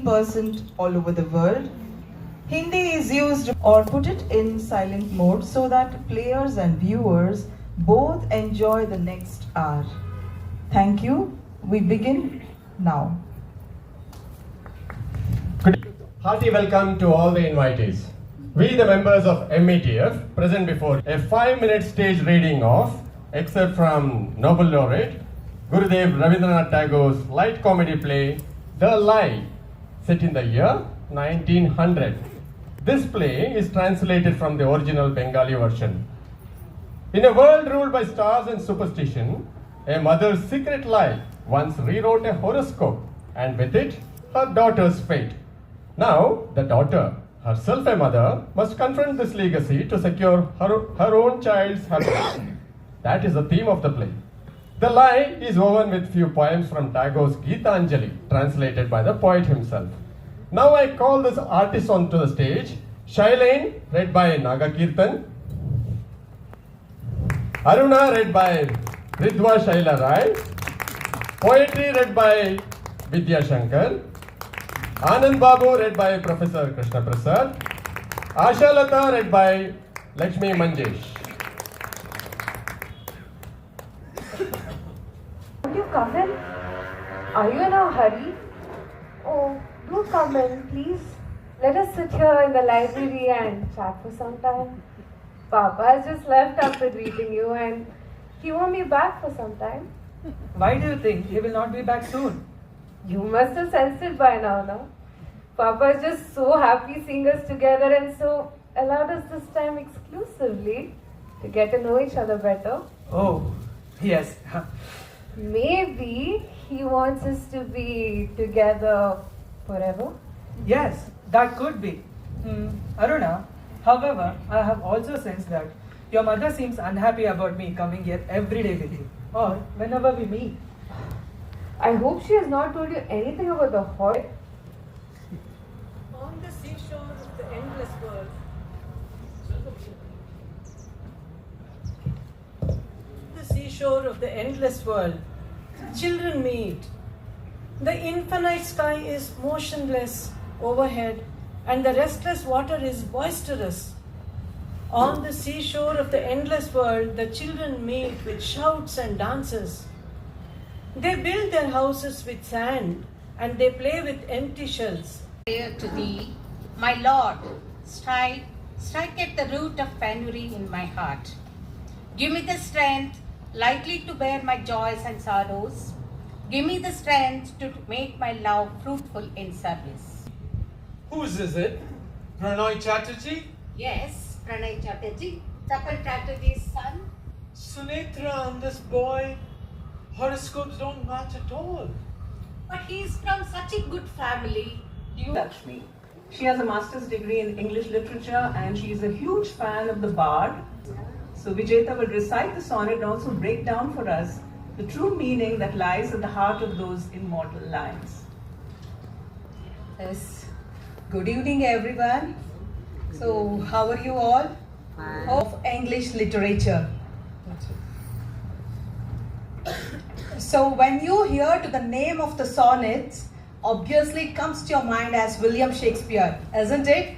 90% all over the world. Hindi is used or put it in silent mode so that players and viewers both enjoy the next hour. Thank you. We begin now. Hearty welcome to all the invitees. We, the members of METF, present before a 5-minute stage reading of excerpt from Nobel laureate Gurudev Rabindranath Tagore's light comedy play The Lie, set in the year 1900. This play is translated from the original Bengali version. In a world ruled by stars and superstition, a mother's secret lie once rewrote a horoscope, and with it, her daughter's fate. Now, the daughter, herself a mother, must confront this legacy to secure her own child's happiness. That is the theme of the play. The lie is woven with few poems from Tagore's Geetanjali, translated by the poet himself. Now I call this artist onto the stage. Shailene, read by Naga Kirtan. Aruna, read by Ridhwa Shaila Rai. Poetry, read by Vidya Shankar. Anand Babu, read by Professor Krishna Prasad. Asha Lata, read by Lakshmi Manjesh. Would you come in? Are you in a hurry? Oh, do come in, please. Let us sit here in the library and chat for some time. Papa has just left after greeting you and he won't be back for some time. Why do you think he will not be back soon? You must have sensed it by now, no? Papa is just so happy seeing us together and so allowed us this time exclusively to get to know each other better. Oh, yes. Maybe he wants us to be together forever. Yes, that could be. Aruna, however, I have also sensed that your mother seems unhappy about me coming here every day with you, or whenever we meet. I hope she has not told you anything about the horror. On the seashore of the endless world. The seashore of the endless world, children meet. The infinite sky is motionless overhead, and the restless water is boisterous. On the seashore of the endless world, the children meet with shouts and dances. They build their houses with sand, and they play with empty shells. Prayer to thee, my Lord, strike at the root of penury in my heart. Give me the strength lightly to bear my joys and sorrows. Give me the strength to make my love fruitful in service. Whose is it? Pranay Chatterjee? Yes, Pranay Chatterjee, Chapal Chatterjee's son. Sunetra and this boy, horoscopes don't match at all. But he's from such a good family. Lakshmi. She has a master's degree in English literature and she is a huge fan of the bard. So Vijeta will recite the sonnet and also break down for us the true meaning that lies at the heart of those immortal lines. Yes. Good evening, everyone. So, how are you all? Of English literature. So, when you hear to the name of the sonnets, obviously it comes to your mind as William Shakespeare, isn't it?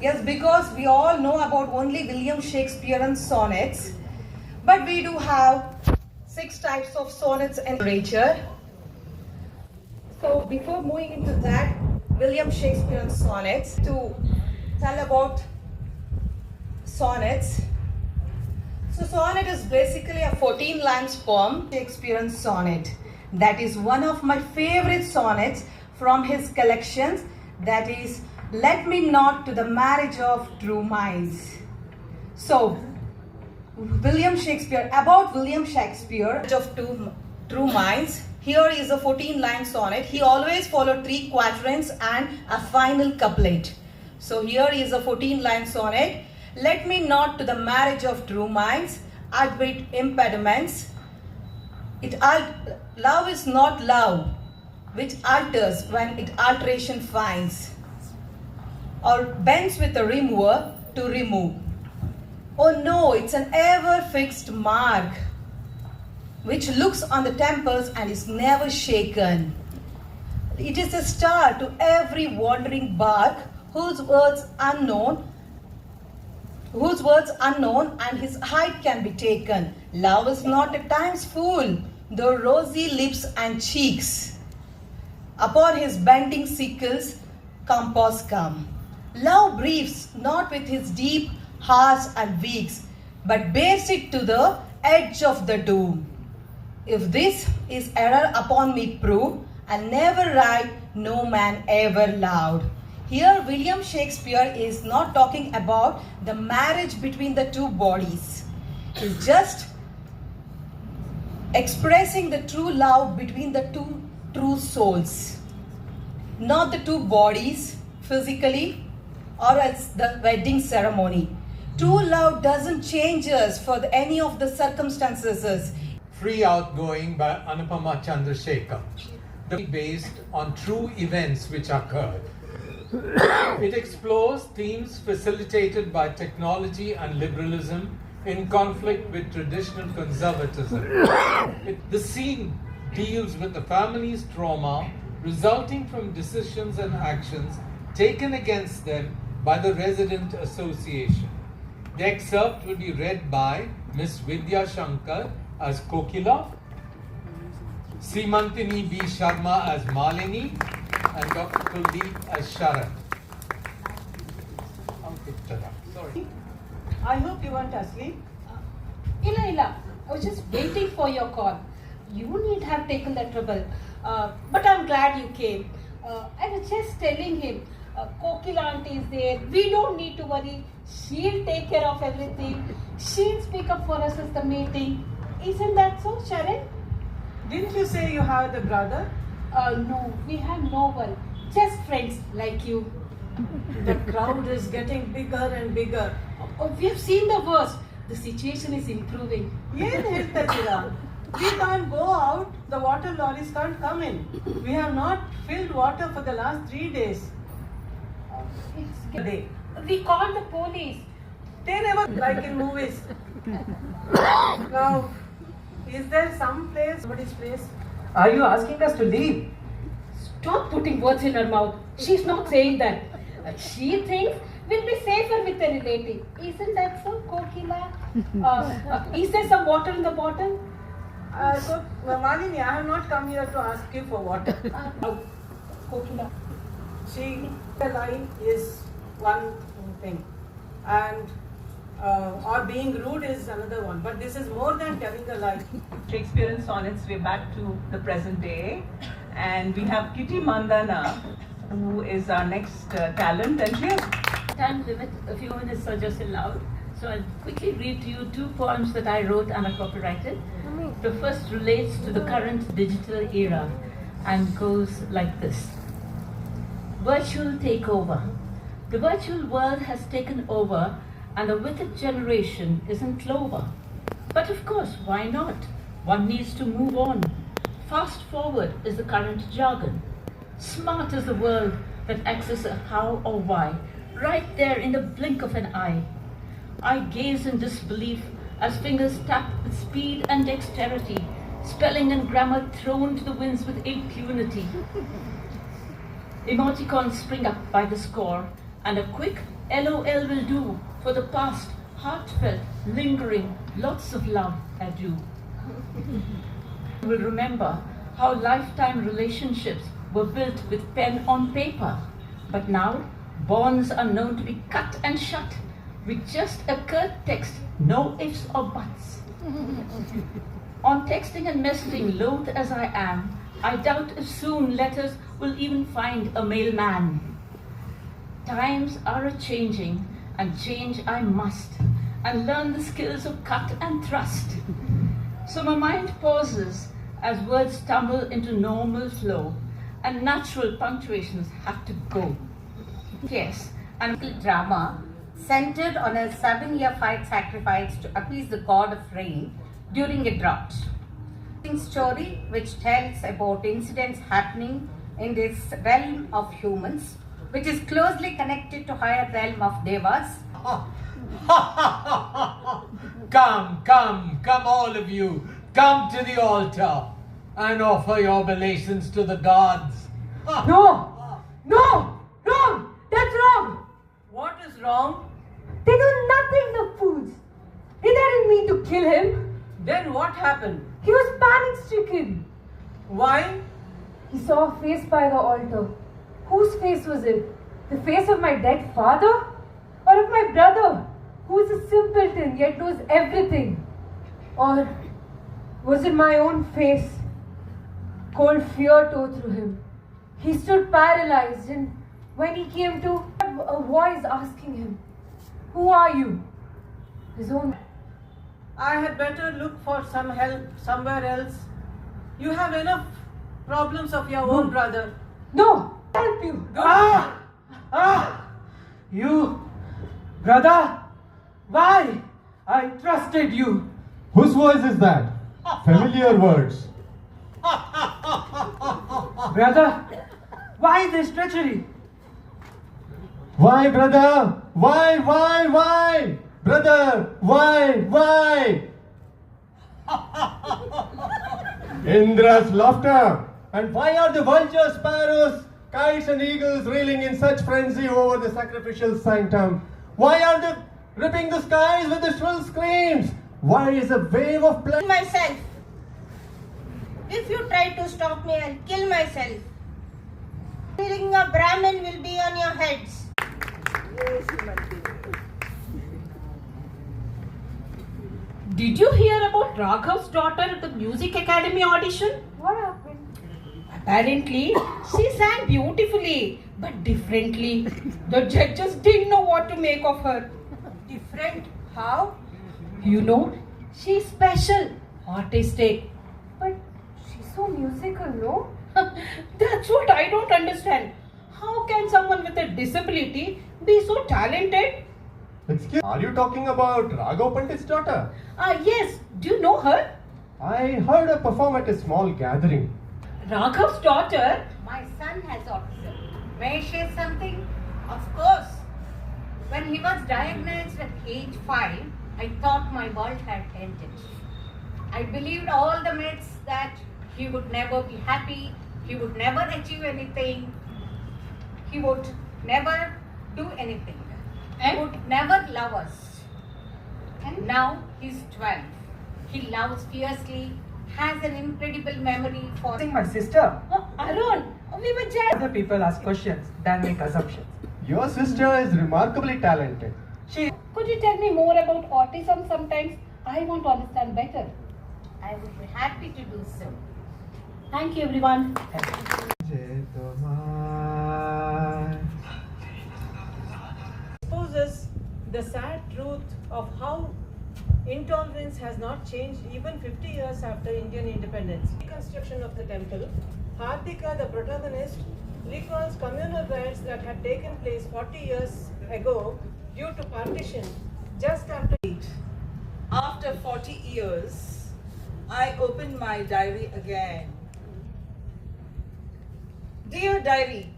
Yes, because we all know about only William Shakespearean sonnets, but we do have 6 types of sonnets in literature. So before moving into that, William Shakespearean sonnets, to tell about sonnets. So sonnet is basically a 14 lines poem, Shakespearean sonnet. That is one of my favorite sonnets from his collections, that is Let Me Not to the Marriage of True Minds. So William Shakespeare, about William Shakespeare of True Minds, here is a 14-line sonnet. He always followed 3 quatrains and a final couplet. So here is a 14-line sonnet. Let me not to the marriage of true minds admit impediments. Love is not love, which alters when it alteration finds, or bends with a remover to remove. Oh no, it's an ever-fixed mark, which looks on the temples and is never shaken. It is a star to every wandering bark whose words unknown and his height can be taken. Love is not at times fool, though rosy lips and cheeks. Upon his bending sickles, compass come. Love breathes not with his deep hearts and weeks, but bears it to the edge of the doom. If this is error upon me prove, I'll never write no man ever loved. Here William Shakespeare is not talking about the marriage between the two bodies. He's just expressing the true love between the two true souls. Not the two bodies physically or as the wedding ceremony. True love doesn't change us for any of the circumstances. Free Outgoing by Anupama Chandrasekhar. Based on true events which occurred. It explores themes facilitated by technology and liberalism in conflict with traditional conservatism. The scene deals with the family's trauma resulting from decisions and actions taken against them by the resident association. The excerpt will be read by Miss Vidya Shankar as Kokila, Simantini B. Sharma as Malini, and Dr. Kuldeep as Sharan. Sorry. I hope you weren't asleep. Ila, I was just waiting for your call. You need have taken that trouble. But I'm glad you came. I was just telling him, Kokila auntie is there. We don't need to worry. She'll take care of everything. She'll speak up for us as the meeting. Isn't that so, Sharon? Didn't you say you have a brother? No, we have no one. Just friends like you. The crowd is getting bigger and bigger. We have seen the worst. The situation is improving. ಏನು ಹೇಳ್ತಾ We can't go out. The water lorries can't come in. We have not filled water for the last 3 days. We called the police. They never like in movies. Now, is there some place, somebody's place? Are you asking us to leave? Stop putting words in her mouth. She's not saying that. She thinks we'll be safer with a relative. Isn't that so, Kokila? Is there some water in the bottle? Malini, I have not come here to ask you for water. Kokila. See, the lie is one thing, and or being rude is another one. But this is more than telling a lie. Shakespearean sonnets, we're back to the present day. And we have Kitty Mandana, who is our next talent, and she has Time limit, a few minutes are just allowed. So I'll quickly read to you 2 poems that I wrote and are copyrighted. The first relates to the current digital era and goes like this. Virtual takeover. The virtual world has taken over and the wicked generation is in clover. But of course, why not? One needs to move on. Fast forward is the current jargon. Smart is the world that accesses a how or why, right there in the blink of an eye. I gaze in disbelief as fingers tap with speed and dexterity, spelling and grammar thrown to the winds with impunity. Emoticons spring up by the score, and a quick LOL will do for the past, heartfelt, lingering, lots of love, adieu. You will remember how lifetime relationships were built with pen on paper, but now bonds are known to be cut and shut with just a curt text, no ifs or buts. On texting and messaging, loath as I am, I doubt if soon letters will even find a mailman. Times are a-changing, and change I must, and learn the skills of cut and thrust. So my mind pauses as words stumble into normal flow, and natural punctuations have to go. Yes, and drama centered on a 7-year fight sacrifice to appease the god of rain during a drought. Story which tells about incidents happening in this realm of humans, which is closely connected to higher realm of devas. Come all of you, come to the altar and offer your oblations to the gods. No! No! Wrong! That's wrong! What is wrong? They do nothing, the fools. They didn't mean to kill him. Then what happened? He was panic stricken. Why? He saw a face by the altar. Whose face was it? The face of my dead father? Or of my brother, who is a simpleton yet knows everything? Or was it my own face? Cold fear tore through him. He stood paralyzed, and when he came to, a voice asking him, "Who are you?" His own. I had better look for some help somewhere else. You have enough problems of your own, brother. No! Help you! You, brother, why? I trusted you. Whose voice is that? Familiar words. Brother, why this treachery? Why, brother? Why? Brother, why? Indra's laughter. And why are the vultures, sparrows, kites and eagles reeling in such frenzy over the sacrificial sanctum? Why are they ripping the skies with the shrill screams? Why is a wave of blood? Myself. If you try to stop me, I'll kill myself. Killing a Brahmin will be on your heads. Did you hear about Raghav's daughter at the music academy audition? What happened? Apparently, she sang beautifully, but differently. The judges didn't know what to make of her. Different? How? You know, she's special, artistic. But she's so musical, no? That's what I don't understand. How can someone with a disability be so talented? Excuse, are you talking about Raghav Pandit's daughter? Yes. Do you know her? I heard her perform at a small gathering. Raghav's daughter? My son has autism. May I share something? Of course. When he was diagnosed at age 5, I thought my world had ended. I believed all the myths that he would never be happy, he would never achieve anything, he would never do anything, he would never love us. And now he's 12. He loves fiercely, has an incredible memory for... I think my sister. Arun, we were just... Other people ask questions than make assumptions. Your sister is remarkably talented. Could you tell me more about autism sometimes? I want to understand better. I would be happy to do so. Thank you, everyone. Exposes the sad truth of how intolerance has not changed even 50 years after Indian independence. Reconstruction of the temple, Hardika, the protagonist, recalls communal riots that had taken place 40 years ago due to partition just after. After 40 years, I opened my diary again. Dear diary,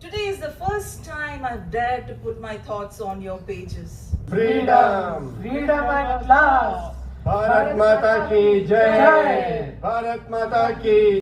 today is the first time I've dared to put my thoughts on your pages. Freedom! Freedom at last! Bharat Mata ki Jai! Bharat Mata ki